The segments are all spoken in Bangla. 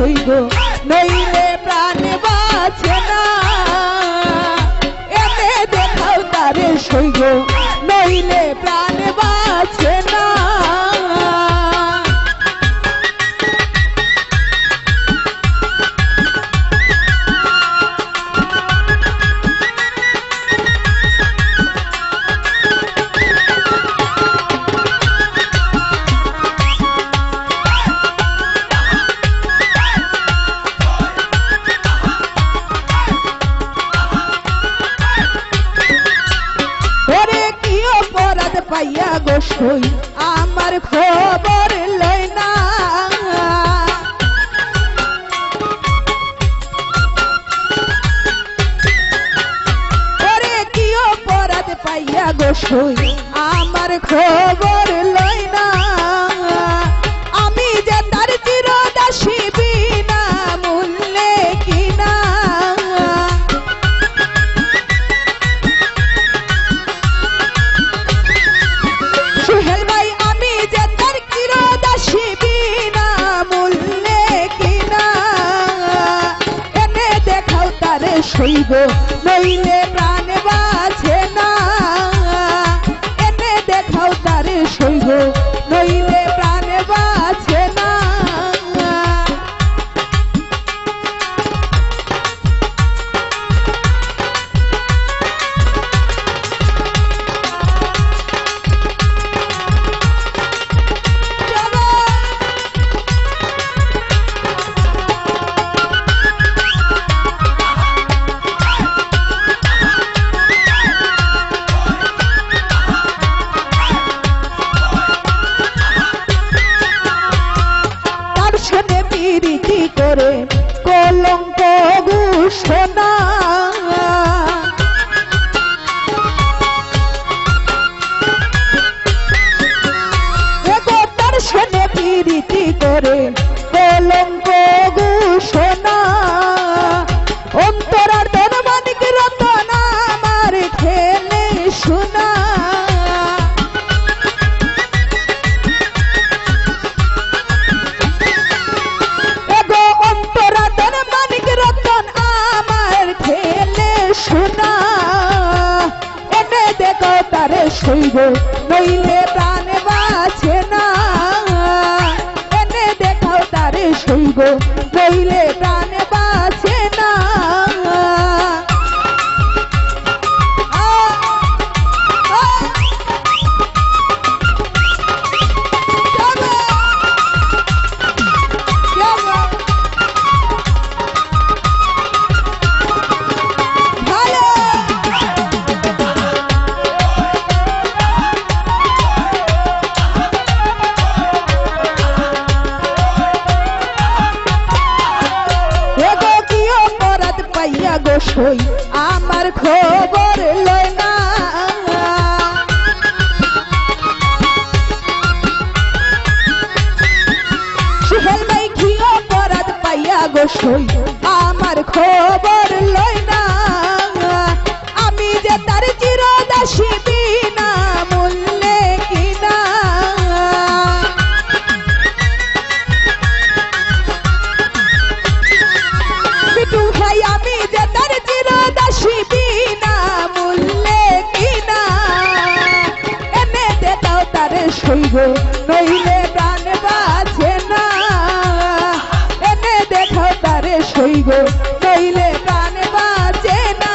সইব নইলে প্রাণ বাঁচে না এনে দেখাও তারে সইব নইলে প্রাণ বাঁচে না পাইয়া গো সই আমার খবর লয় না ওরে কি অপরাধ পাইয়া গো সই আমার খবর লয় না আমি যে তার চিরদাসী বিনা মূল্যে কিনা সইব নইলে প্রাণ বাঁচে না এনে দেখাও তারে সইব নইলে প্রাণ বাঁচে না করে কলঙ্ক ঘোষণা তার শোনে প্রীতি করে কলঙ্ক ঘোষণা অন্তরার ধনমানিক রতন আমার খেলে শোনা তারে সইব নইলে প্রাণ বাঁচে না এনে দেখাও তারে সইব নইলে প্রাণ বাঁচে না গো সই আমার খবর লয় না সুহেল ভাই কি অপরাধ পাইয়া গো সই আমার খবর লয় না আমি যে তার চিরদাসী বিনা মূল্যে কিনা বিটু ভাই আমি যে তার চিরদাসী বিনা মূল্যে কিনা এনে দেখাও তারে সইব নইলে প্রাণ বাঁচে না এনে দেখাও তারে সইব নইলে প্রাণ বাঁচে না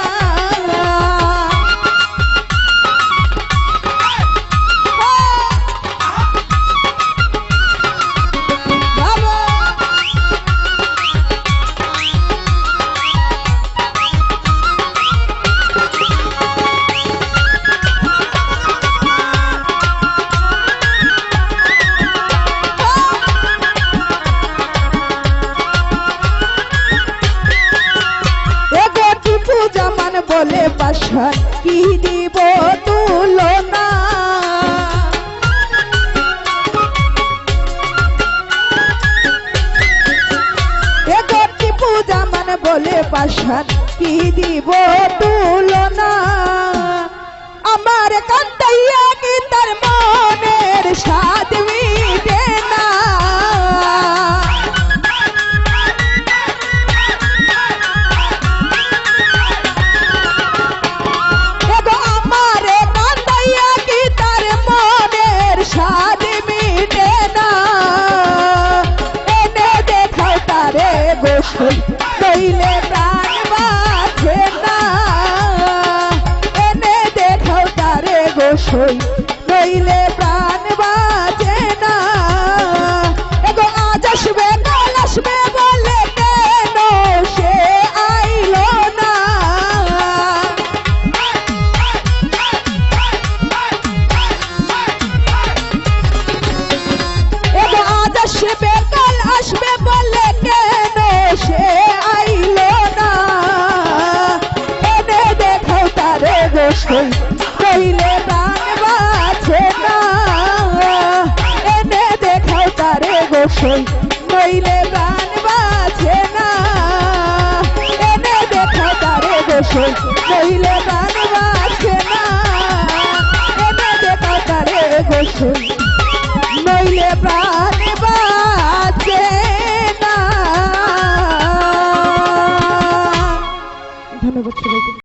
বলে বাসা কি দিব তুলনা পূজা মানে বলে বাসা কি দিব তুলনা আমার কান্দাইয়া কি তার মনের স্বাদ মিটে না গোসল নইলে প্রাণ বাঁচে না এনে দেখাও তারে গোসল নইলে প্রাণ বাঁচে না এগো আজ আসবে কাল আসবে বলে কেন সে আইলো না এগো আজ আসবে কাল আসবে বলে কেন সে আইলো না এনে দেখাও তারে গোসল নইলে প্রাণ বাঁচে না এনে দেখাও তারে গোসল নইলে প্রাণ বাঁচে না এনে দেখাও তারে গোসল নইলে প্রাণ বাঁচে না এনে দেখাও তারে গোসল